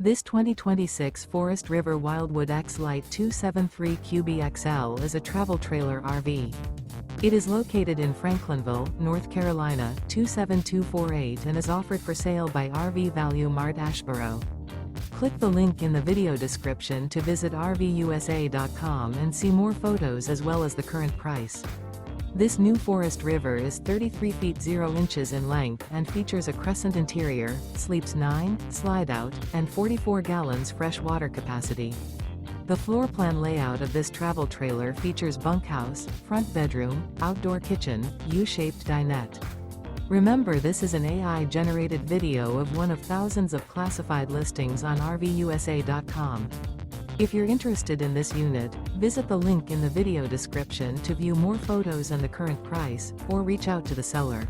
This 2026 Forest River Wildwood X-Lite 273QB XL is a travel trailer RV. It is located in Franklinville, North Carolina, 27248 and is offered for sale by RV Value Mart Asheboro. Click the link in the video description to visit RVUSA.com and see more photos as well as the current price. This new Forest River is 33 feet 0 inches in length and features a Crescent interior, sleeps 9, Slideout, and 44 gallons fresh water capacity. The floor plan layout of this travel trailer features bunkhouse, front bedroom, outdoor kitchen, U-shaped dinette. Remember, this is an AI-generated video of one of thousands of classified listings on RVUSA.com. If you're interested in this unit, visit the link in the video description to view more photos and the current price, or reach out to the seller.